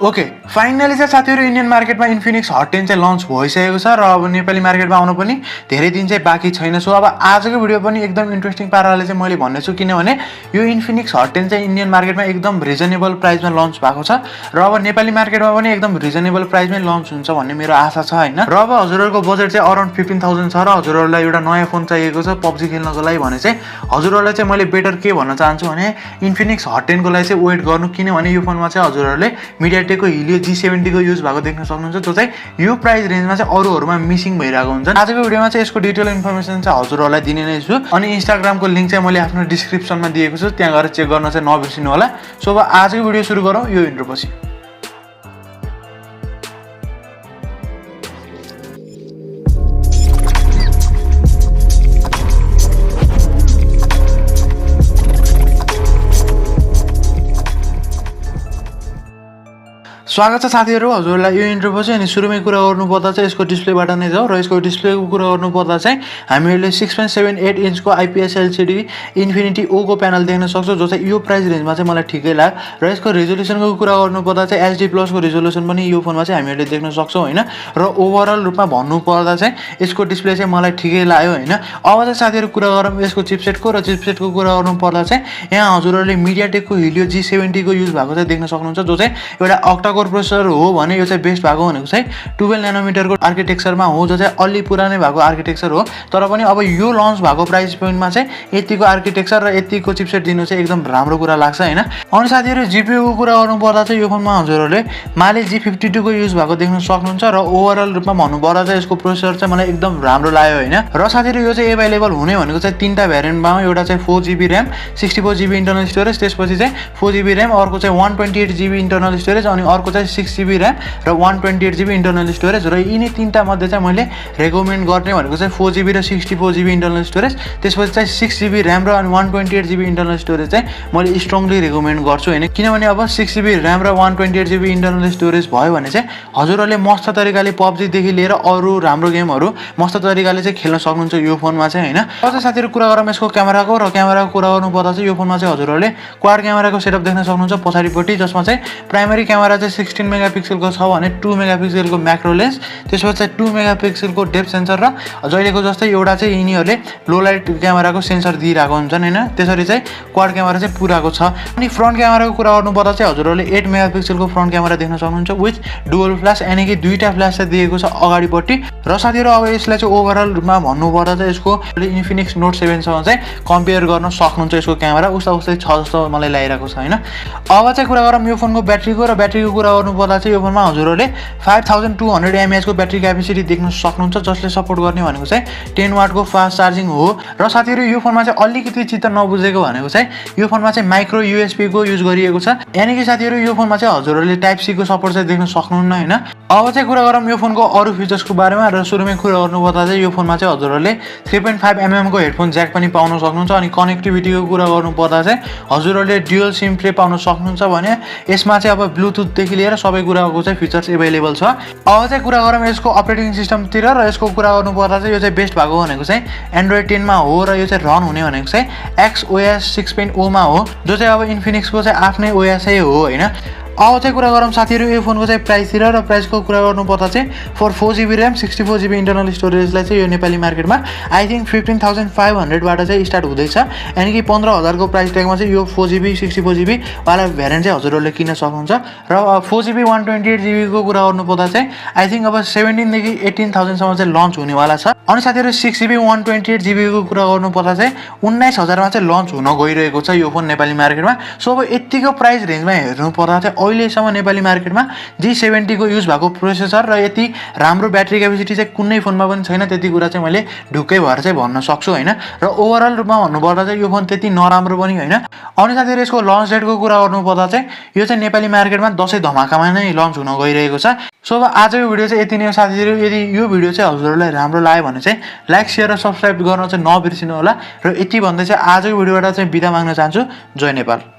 Okay finally चाहिँ साथीहरू Indian मार्केटमा इन्फिनिक्स हट 10 चाहिँ लन्च भइसकेको छ र अब नेपाली मार्केटमा आउनु पनि धेरै दिन चाहिँ बाँकी छैन। सो अब आजको भिडियो पनि एकदम इन्ट्रेस्टिङ पाराले चाहिँ मैले भन्नेछु, किनभने यो इन्फिनिक्स हट 10 चाहिँ इन्डियन मार्केटमा एकदम रिजनेबल प्राइसमा लन्च भएको छ र अब नेपाली मार्केटमा पनि एकदम रिजनेबल प्राइसमै लन्च हुन्छ भन्ने मेरो आशा छ हैन। र अब हजुरहरूको बजेट चाहिँ अराउन्ड 15,000 छ र हजुरहरूलाई एउटा नयाँ फोन चाहिएको छ पब्जी खेल्नको लागि भने चाहिँ हजुरहरूलाई चाहिँ मैले बेटर के भन्न चाहन्छु भने इन्फिनिक्स हट 10 को लागि चाहिँ वेट गर्नु, किनभने यो फोनमा चाहिँ हजुरहरूले मिडियाटेकको हिलियो G70 को युज भएको देख्न सक्नुहुन्छ, जो चाहिँ यो प्राइस रेन्जमा चाहिँ अरूहरुमा मिसिङ भइरहेको हुन्छ। आजको भिडियोमा चाहिँ यसको डिटेल इन्फर्मेसन चाहिँ हजुरहरूलाई दिने नै छु अनि इन्स्टाग्रामको लिंक चाहिँ मैले आफ्नो डिस्क्रिप्सनमा दिएको छु, त्यहाँ गएर चेक गर्न चाहिँ नबिर्सिनु होला। सो अब आजको भिडियो सुरु गरौँ यो इन्ट्रो पछि। स्वागत छ साथीहरु हजुरलाई यो इन्ट्रो पछि। अनि सुरुमै कुरा गर्नुपर्दा चाहिँ यसको डिस्प्लेबाट नै जाऊ र यसको डिस्प्लेको कुरा गर्नुपर्दा चाहिँ हामीले 6.78 इन्चको आइपीएस एलसीडी इन्फिनिटी ओ को प्यानल देख्न सक्छौं, जो चाहिँ यो प्राइस रेन्जमा चाहिँ मलाई ठिकै लाग्यो। र यसको रिजोल्युसनको कुरा गर्नुपर्दा चाहिँ एचडी प्लस को रिजोल्युसन पनि यो फोनमा चाहिँ हामीले देख्न सक्छौं हैन। र ओभरअल रूपमा भन्नुपर्दा चाहिँ यसको डिस्प्ले चाहिँ मलाई ठिकै लाग्यो हैन। अब चाहिँ साथीहरु कुरा गरौँ यसको चिपसेटको र चिपसेटको कुरा गर्नुपर्दा चाहिँ यहाँ हजुरहरूले मिडियाटेकको हिलियो G70 को युज भएको चाहिँ देख्न सक्नुहुन्छ, जो चाहिँ एउटा अक्टा कोर प्रोसेसर हो भने यो चाहिँ बेस्ट भएको भनेको चाहिँ 12 नैनोमिटरको आर्किटेक्चरमा हो, जो चाहिँ अलि पुरानै भएको आर्किटेक्चर हो। तर पनि अब यो लन्च भएको प्राइस पोइन्टमा चाहिँ यतिको आर्किटेक्चर र यतिको चिपसेट दिनु चाहिँ एकदम राम्रो कुरा लाग्छ हैन। अनि साथीहरु जीपीयू को कुरा गर्नुपर्दा चाहिँ यो फोनमा हजुरहरूले माले G52 को युज भएको देख्न सक्नुहुन्छ र ओभरअल रूपमा भन्नुपर्दा चाहिँ यसको प्रोसेसर चाहिँ मलाई एकदम राम्रो लाग्यो हैन। र साथीहरु यो चाहिँ अवेलेबल हुने भनेको चाहिँ तीनटा भेरिएन्टमा, एउटा चाहिँ 4GB RAM 64GB internal storage, त्यसपछि चाहिँ 4GB RAM, अर्को चाहिँ 128GB इन्टरनल स्टोरेज अनि अर्को चाहिँ 6GB RAM र 128GB इन्टरनल स्टोरेज। र यिनी तीनटा मध्ये चाहिँ मैले रेकमेन्ड गर्ने भनेको चाहिँ 4GB र 64GB इन्टरनल स्टोरेज, त्यसपछि चाहिँ 6GB RAM र अनि 128GB इन्टरनल स्टोरेज चाहिँ मैले स्ट्रङली रेकमेन्ड गर्छु हैन। किनभने अब 6GB RAM र 128GB इन्टरनल स्टोरेज भयो भने चाहिँ हजुरहरूले मस्त तरिकाले पब्जी देखि लिएर अरु राम्रो गेमहरु मस्त तरिकाले चाहिँ खेल्न सक्नुहुन्छ यो फोनमा चाहिँ हैन। अब चाहिँ साथीहरु कुरा गरौँ यसको क्यामेराको र क्यामेराको कुरा गर्नुपर्दा चाहिँ यो फोनमा चाहिँ हजुरहरूले क्वाड क्यामेराको सेटअप देख्न सक्नुहुन्छ पछाडिपट्टि, जसमा चाहिँ प्राइमरी क्यामेरा चाहिँ 16 मेगापिक्सलको छ भने 2 मेगापिक्सलको म्याक्रो लेन्स, त्यसपछि चाहिँ 2 मेगापिक्सलको डेप्थ सेन्सर र जहिलेको जस्तै एउटा चाहिँ यिनीहरूले लो लाइट क्यामेराको सेन्सर दिइरहेको हुन्छन् हैन। त्यसरी चाहिँ क्वाड क्यामेरा चाहिँ पुराको छ। अनि फ्रन्ट क्यामेराको कुरा गर्नुपर्दा चाहिँ हजुरहरूले 8 मेगापिक्सलको फ्रन्ट क्यामेरा देख्न सक्नुहुन्छ विथ डुअल फ्ल्याश, यानी कि दुईटा फ्ल्याश चाहिँ दिएको छ अगाडिपट्टि। र साथीहरु अब यसलाई चाहिँ ओभरअल रूपमा भन्नुपर्दा चाहिँ यसको इन्फिनिक्स नोट 7 सँग चाहिँ कम्पेयर गर्न सक्नुहुन्छ। यसको क्यामेरा उस्तै छ जस्तो मलाई लागिरहेको छ हैन। अब चाहिँ कुरा गरौँ यो फोनको ब्याट्रीको र ब्याट्रीको कुरा गर्नुपर्दा चाहिँ यो फोनमा हजुरहरूले 5200 mAh को ब्याट्री क्यापेसिटी देख्न सक्नुहुन्छ, जसले सपोर्ट गर्ने भनेको चाहिँ 10 वाटको फास्ट चार्जिङ हो। र साथीहरु यो फोनमा चाहिँ अलिकति चित्त नबुझेको भनेको चाहिँ यो फोनमा चाहिँ माइक्रो यूएसबी को युज गरिएको छ, यानी कि साथीहरु यो फोनमा चाहिँ हजुरहरूले टाइप सी को सपोर्ट चाहिँ देख्न सक्नुहुन्न हैन। अब चाहिँ कुरा गरौँ यो फोनको अरु फिचर्सको बारेमा र सुरुमै कुरा गर्नुपर्दा चाहिँ यो फोनमा चाहिँ हजुरहरूले 3.5mm को हेडफोन ज्याक पनि पाउन सक्नुहुन्छ। अनि कनेक्टिभिटीको कुरा गर्नुपर्दा चाहिँ हजुरहरूले ड्युअल सिम प्ले पाउन सक्नुहुन्छ भने यसमा चाहिँ अब ब्लुटुथ देखि लिएर सबै कुराको चाहिँ फिचर्स अवेलेबल छ। अब चाहिँ कुरा गरौँ यसको अपरेटिङ सिस्टमतिर र यसको कुरा गर्नुपर्दा चाहिँ यो चाहिँ बेस्ट भएको भनेको चाहिँ एन्ड्रोइड 10 मा हो र यो चाहिँ रन हुने भनेको चाहिँ XOS 6.0 मा हो, जो चाहिँ अब इन्फिनिक्सको चाहिँ आफ्नै OS हो हैन। अब चाहिँ कुरा गरौँ साथीहरु यो फोनको चाहिँ प्राइसतिर र प्राइसको कुरा गर्नुपर्दा चाहिँ for 4GB RAM 64GB internal स्टोरेजलाई चाहिँ यो नेपाली मार्केटमा आई थिंक 15,500 बाट चाहिँ स्टार्ट हुँदैछ, यानी कि 15,000 को प्राइस ट्यागमा चाहिँ यो 4GB 64GB वाला भेरिएन्ट चाहिँ हजुरहरूले किन्न सक्नुहुन्छ। र 4GB 128GB को कुरा गर्नुपर्दा चाहिँ आई थिंक अब 17 देखि 18,000 सम्म चाहिँ लन्च हुनेवाला छ। अनि साथीहरु 6GB 128GB को कुरा गर्नुपर्दा चाहिँ 19,000 मा चाहिँ लन्च हुन गइरहेको छ यो फोन नेपाली मार्केटमा। सो अब यतिको प्राइस रेन्जमा हेर्नु पर्दा चाहिँ अहिलेसम्म नेपाली मार्केटमा G70 को युज भएको प्रोसेसर र यति राम्रो ब्याट्री क्यापेसिटी चाहिँ कुनै फोनमा पनि छैन, त्यति कुरा चाहिँ मैले ढुक्कै भएर चाहिँ भन्न सक्छु हैन। र ओभरअल रूपमा भन्नुपर्दा चाहिँ यो फोन त्यति नराम्रो पनि हैन। अनि साथीहरु यसको लन्च डेटको कुरा गर्नुपर्दा चाहिँ यो चाहिँ नेपाली मार्केटमा दशैं धमाकामा नै लन्च हुन गइरहेको छ। सो अब आजको भिडियो चाहिँ यति नै हो साथीहरु। यदि यो भिडियो चाहिँ हजुरहरूलाई राम्रो लाग्यो भने चाहिँ लाइक शेयर र सब्स्क्राइब गर्न चाहिँ नबिर्सिनु होला। र यति भन्दै चाहिँ आजको भिडियोबाट चाहिँ बिदा माग्न चाहन्छु। जय नेपाल।